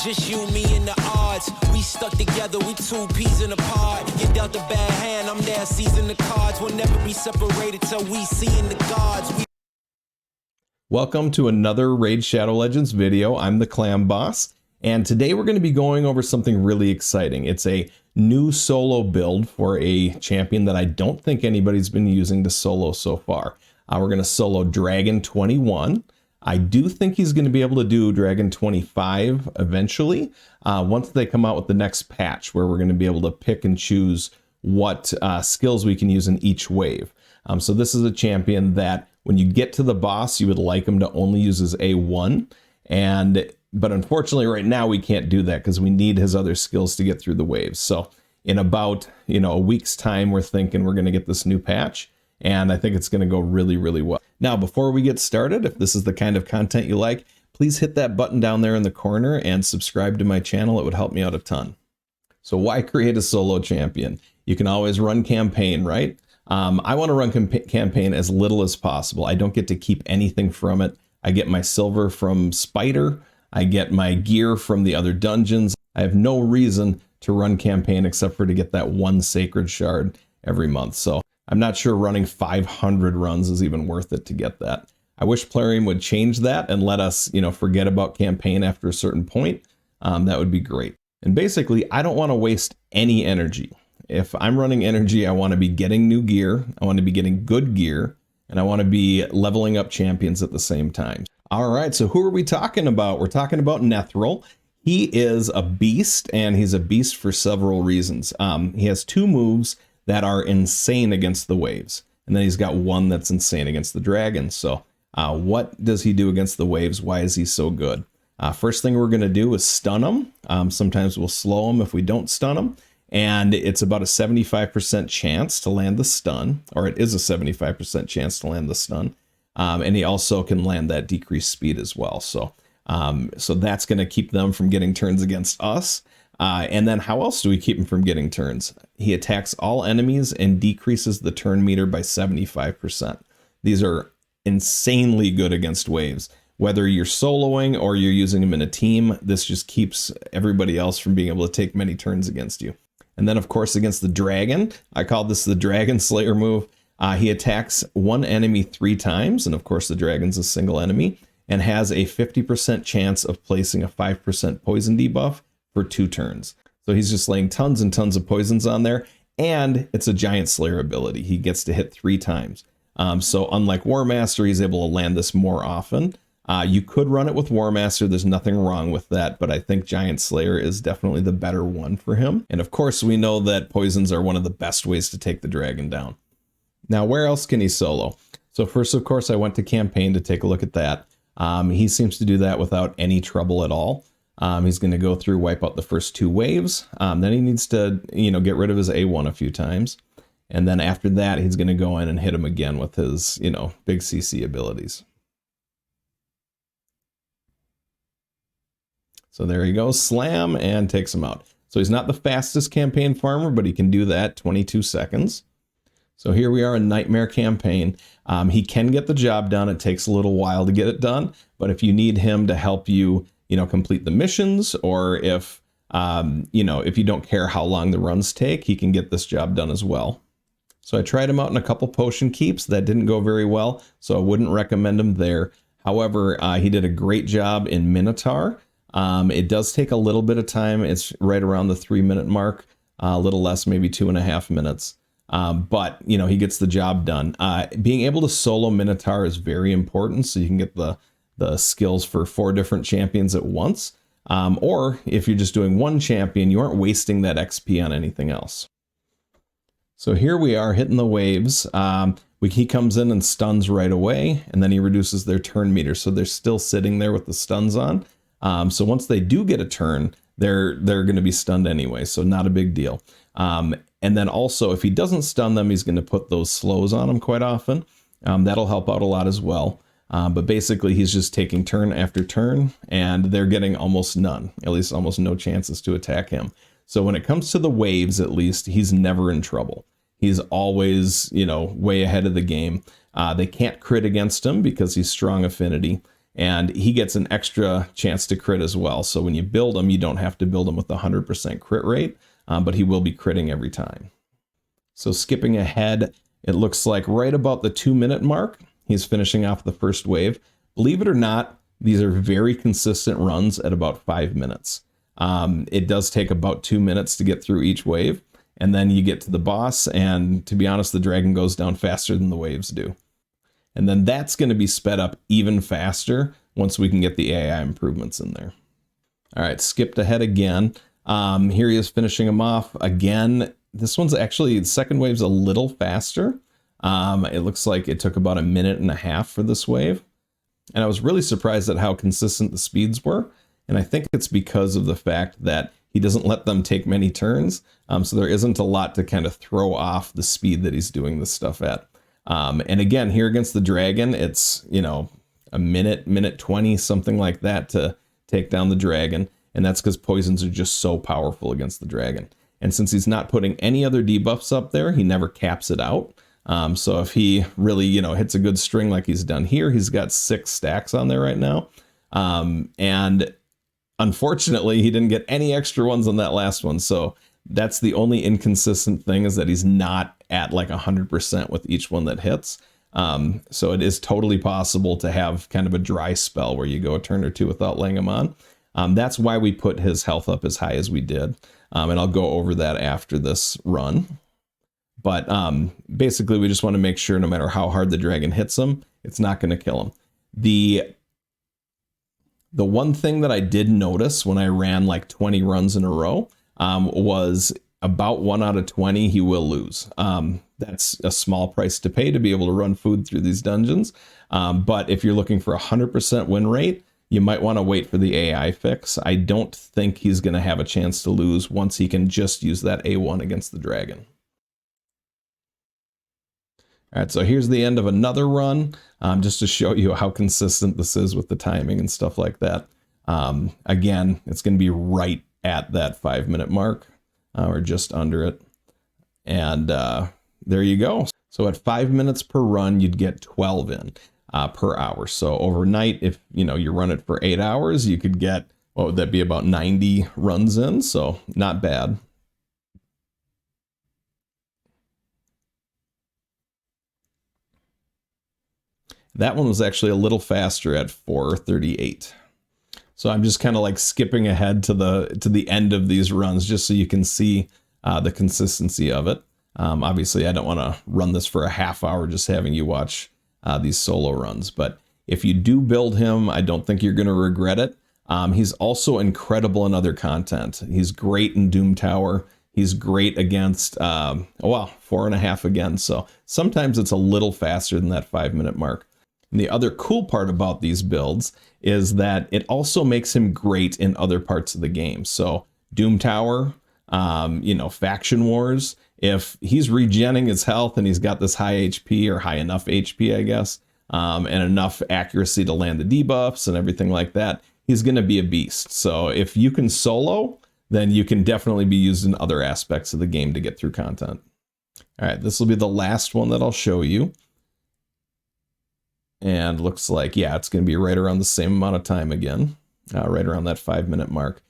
Just you, me, and the odds. We stuck together, we two peas in a pod. You dealt a bad hand, I'm there seizing the cards. We'll never be separated till we see in the gods. Welcome to another Raid Shadow Legends video. I'm the Clam Boss, and today we're going to be going over something really exciting. It's a new solo build for a champion that I don't think anybody's been using to solo so far. We're going to solo Dragon 21. I do think he's going to be able to do Dragon 25 eventually, once they come out with the next patch, where we're going to be able to pick and choose what skills we can use in each wave. So this is a champion that when you get to the boss, you would like him to only use his A1, but unfortunately right now we can't do that because we need his other skills to get through the waves. So in about a week's time, we're thinking we're going to get this new patch, and I think it's going to go really, really well. Now, before we get started, if this is the kind of content you like, please hit that button down there in the corner and subscribe to my channel. It would help me out a ton. So why create a solo champion? You can always run campaign, right? I want to run campaign as little as possible. I don't get to keep anything from it. I get my silver from Spider. I get my gear from the other dungeons. I have no reason to run campaign except for to get that one sacred shard every month. So I'm not sure running 500 runs is even worth it to get that. I wish Plarium would change that and let us, forget about campaign after a certain point. That would be great. And basically, I don't want to waste any energy. If I'm running energy, I want to be getting new gear, I want to be getting good gear, and I want to be leveling up champions at the same time. All right, so who are we talking about? We're talking about Nethril. He is a beast, and he's a beast for several reasons. He has two moves that are insane against the waves, and then he's got one that's insane against the dragons. So what does he do against the waves? Why is he so good? First thing we're going to do is stun him. Sometimes we'll slow him if we don't stun him. And it's about a 75% chance to land the stun, or it is a 75% chance to land the stun. And he also can land that decreased speed as well. So that's going to keep them from getting turns against us. And then how else do we keep him from getting turns? He attacks all enemies and decreases the turn meter by 75%. These are insanely good against waves. Whether you're soloing or you're using him in a team, this just keeps everybody else from being able to take many turns against you. And then, of course, against the dragon, I call this the Dragon Slayer move. He attacks one enemy 3 times, and of course the dragon's a single enemy, and has a 50% chance of placing a 5% poison debuff for 2 turns. So he's just laying tons and tons of poisons on there, and it's a Giant Slayer ability. He gets to hit 3 times. So unlike War Master, he's able to land this more often. You could run it with War Master, there's nothing wrong with that, but I think Giant Slayer is definitely the better one for him. And of course, we know that poisons are one of the best ways to take the dragon down. Now, where else can he solo? So first, of course, I went to campaign to take a look at that. He seems to do that without any trouble at all. He's going to go through, wipe out the first 2 waves. Then he needs to, get rid of his A1 a few times. And then after that, he's going to go in and hit him again with his, big CC abilities. So there he goes, slam, and takes him out. So he's not the fastest campaign farmer, but he can do that 22 seconds. So here we are in Nightmare campaign. He can get the job done. It takes a little while to get it done, but if you need him to help you, complete the missions, or if you don't care how long the runs take, he can get this job done as well. So I tried him out in a couple potion keeps. That didn't go very well, so I wouldn't recommend him there. However, he did a great job in Minotaur. It does take a little bit of time. It's right around the 3-minute mark, a little less, maybe 2.5 minutes. But he gets the job done. Being able to solo Minotaur is very important, so you can get the skills for 4 different champions at once. Or if you're just doing one champion, you aren't wasting that XP on anything else. So here we are hitting the waves. He comes in and stuns right away, and then he reduces their turn meter. So they're still sitting there with the stuns on. So once they do get a turn, they're going to be stunned anyway, so not a big deal. And then also, if he doesn't stun them, he's going to put those slows on them quite often. That'll help out a lot as well. But basically, he's just taking turn after turn, and they're getting almost none, at least almost no chances to attack him. So when it comes to the waves, at least, he's never in trouble. He's always, way ahead of the game. They can't crit against him because he's strong affinity. and he gets an extra chance to crit as well. So when you build him, you don't have to build him with a 100% crit rate, but he will be critting every time. So skipping ahead, it looks like right about the 2-minute mark, he's finishing off the first wave. Believe it or not, these are very consistent runs at about 5 minutes. It does take about 2 minutes to get through each wave, and then you get to the boss, and to be honest, the dragon goes down faster than the waves do. And then that's going to be sped up even faster once we can get the AI improvements in there. All right, skipped ahead again. Here he is finishing him off again. This one's actually, the second wave's a little faster. It looks like it took about 1.5 minutes for this wave. And I was really surprised at how consistent the speeds were. And I think it's because of the fact that he doesn't let them take many turns. So there isn't a lot to kind of throw off the speed that he's doing this stuff at. And again, here against the dragon, it's, you know, a minute 20, something like that to take down the dragon. And that's because poisons are just so powerful against the dragon. And since he's not putting any other debuffs up there, he never caps it out. So if he really, you know, hits a good string like he's done here, he's got 6 stacks on there right now. And unfortunately, he didn't get any extra ones on that last one. So that's the only inconsistent thing, is that he's not at like 100% with each one that hits. So it is totally possible to have kind of a dry spell where you go a turn or two without laying him on. That's why we put his health up as high as we did. And I'll go over that after this run. But basically, we just want to make sure no matter how hard the dragon hits him, it's not going to kill him. The one thing that I did notice when I ran like 20 runs in a row was about 1 out of 20 he will lose. That's a small price to pay to be able to run food through these dungeons. But if you're looking for a 100% win rate, you might want to wait for the AI fix. I don't think he's going to have a chance to lose once he can just use that A1 against the dragon. All right, so here's the end of another run, just to show you how consistent this is with the timing and stuff like that. Again, it's going to be right at that 5-minute mark, or just under it. And there you go. So at 5 minutes per run, you'd get 12 in per hour. So overnight, if you run it for 8 hours, you could get, what would that be, about 90 runs in? So not bad. That one was actually a little faster at 4:38. So I'm just kind of like skipping ahead to the end of these runs just so you can see the consistency of it. Obviously, I don't want to run this for a half hour just having you watch these solo runs. But if you do build him, I don't think you're going to regret it. He's also incredible in other content. He's great in Doom Tower. He's great against, 4.5 again. So sometimes it's a little faster than that 5-minute mark. And the other cool part about these builds is that it also makes him great in other parts of the game. So Doom Tower, Faction Wars, if he's regenning his health and he's got this high HP, or high enough HP, I guess, and enough accuracy to land the debuffs and everything like that, he's going to be a beast. So if you can solo, then you can definitely be used in other aspects of the game to get through content. All right, this will be the last one that I'll show you. And looks like, yeah, it's going to be right around the same amount of time again, right around that 5-minute mark.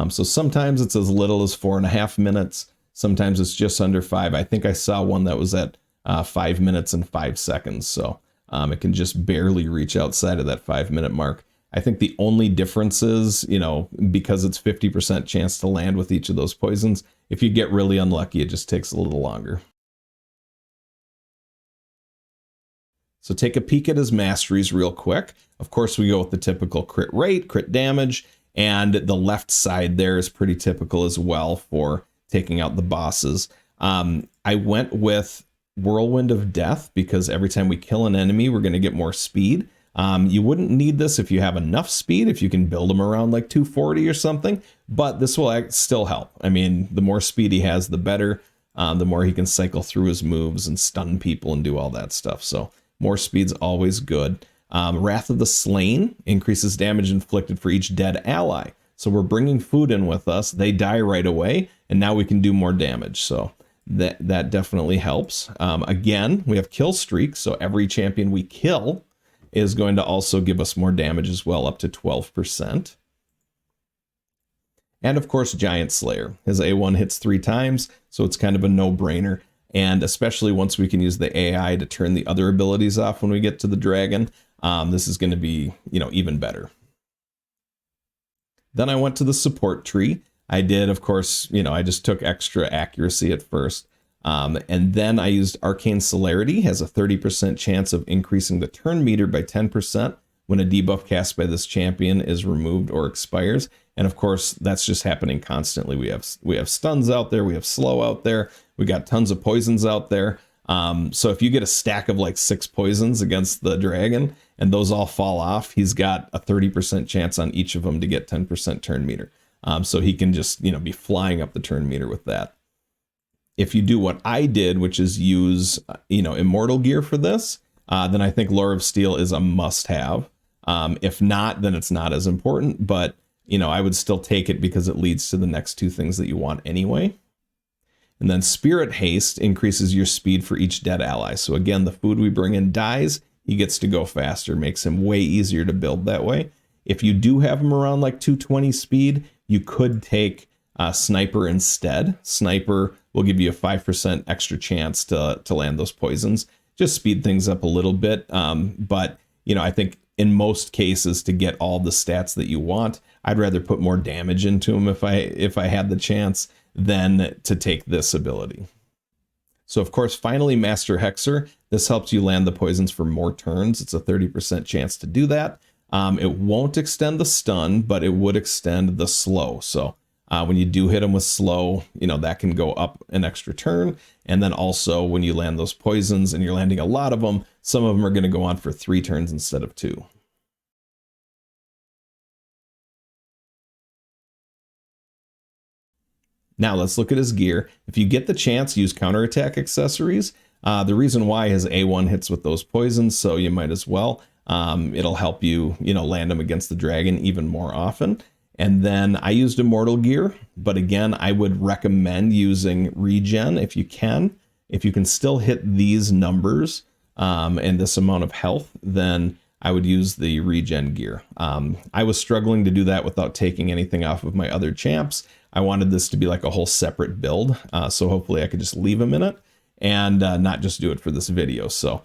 So sometimes it's as little as 4.5 minutes. Sometimes it's just under 5. I think I saw one that was at 5 minutes and 5 seconds. So it can just barely reach outside of that 5-minute mark. I think the only difference is, because it's 50% chance to land with each of those poisons, if you get really unlucky, it just takes a little longer. So take a peek at his masteries real quick. Of course, we go with the typical crit rate, crit damage, and the left side there is pretty typical as well for taking out the bosses. I went with Whirlwind of Death because every time we kill an enemy, we're going to get more speed. You wouldn't need this if you have enough speed, if you can build them around like 240 or something, but this will still help. I mean, the more speed he has, the better. The more he can cycle through his moves and stun people and do all that stuff. So more speed's always good. Wrath of the Slain increases damage inflicted for each dead ally. So we're bringing food in with us. They die right away, and now we can do more damage. So that definitely helps. Again, we have kill streak. So every champion we kill, is going to also give us more damage as well, up to 12%. And of course, Giant Slayer. His A1 hits 3 times, so it's kind of a no-brainer. And especially once we can use the AI to turn the other abilities off when we get to the dragon, this is going to be, even better. Then I went to the support tree. I did, of course, I just took extra accuracy at first. And then I used Arcane Celerity, has a 30% chance of increasing the turn meter by 10% when a debuff cast by this champion is removed or expires. And of course, that's just happening constantly. We have stuns out there, we have slow out there, we got tons of poisons out there. So if you get a stack of like 6 poisons against the dragon and those all fall off, he's got a 30% chance on each of them to get 10% turn meter. So he can just, be flying up the turn meter with that. If you do what I did, which is use, immortal gear for this, then I think Lore of Steel is a must-have. If not, then it's not as important, but, I would still take it because it leads to the next 2 things that you want anyway. And then Spirit Haste increases your speed for each dead ally. So again, the food we bring in dies, he gets to go faster, makes him way easier to build that way. If you do have him around like 220 speed, you could take Sniper instead. Sniper will give you a 5% extra chance to land those poisons. Just speed things up a little bit. But, I think in most cases to get all the stats that you want, I'd rather put more damage into him if I had the chance than to take this ability. So of course, finally, Master Hexer. This helps you land the poisons for more turns. It's a 30% chance to do that. It won't extend the stun, but it would extend the slow. So when you do hit them with slow, that can go up an extra turn. And then also when you land those poisons and you're landing a lot of them, some of them are going to go on for 3 turns instead of 2. Now let's look at his gear. If you get the chance, use counterattack accessories. The reason why his A1 hits with those poisons, so you might as well. It'll help you, land them against the dragon even more often. And then I used immortal gear, but again, I would recommend using regen if you can. If you can still hit these numbers and this amount of health, then I would use the regen gear. I was struggling to do that without taking anything off of my other champs. I wanted this to be like a whole separate build, so hopefully I could just leave him in it and not just do it for this video. So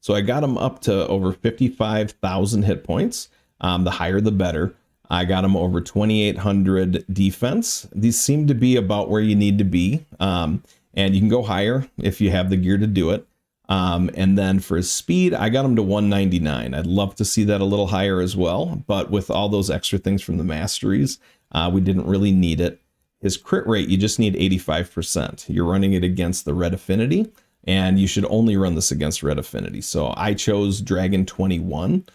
I got him up to over 55,000 hit points. The higher the better. I got him over 2,800 defense. These seem to be about where you need to be. And you can go higher if you have the gear to do it. And then for his speed, I got him to 199. I'd love to see that a little higher as well. But with all those extra things from the Masteries, we didn't really need it. His crit rate, you just need 85%. You're running it against the red affinity, and you should only run this against red affinity. So I chose Dragon 21.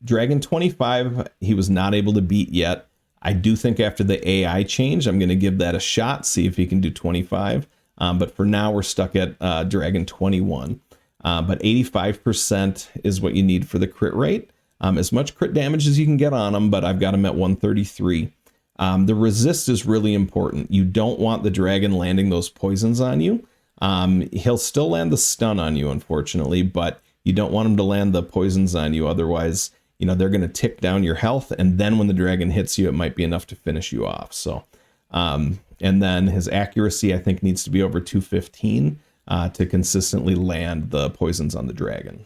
Dragon 25, he was not able to beat yet. I do think after the AI change, I'm going to give that a shot, see if he can do 25. But for now, we're stuck at Dragon 21. But 85% is what you need for the crit rate. As much crit damage as you can get on him, but I've got him at 133. The resist is really important. You don't want the dragon landing those poisons on you. He'll still land the stun on you, unfortunately, but you don't want him to land the poisons on you. Otherwise, they're going to tick down your health. And then when the dragon hits you, it might be enough to finish you off. So, and then his accuracy, I think, needs to be over 215 to consistently land the poisons on the dragon.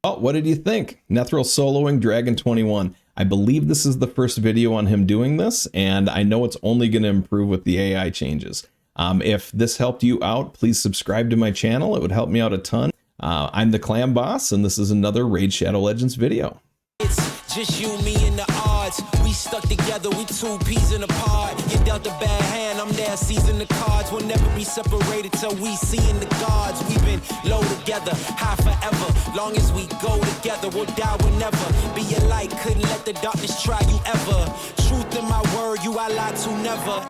Oh, what did you think? Nethril soloing Dragon 21. I believe this is the first video on him doing this, and I know it's only going to improve with the AI changes. If this helped you out, please subscribe to my channel. It would help me out a ton. I'm the Clam Boss, and this is another Raid Shadow Legends video. It's just you, me, and the odds. We stuck together, we 2 peas in a pod. You dealt a bad hand, I'm there seizing the cards. We'll never be separated till we see in the gods. We've been low together, high forever. Long as we go together, we'll die whenever. Be a light, couldn't let the darkness try you ever. Truth in my word, you I lie to never.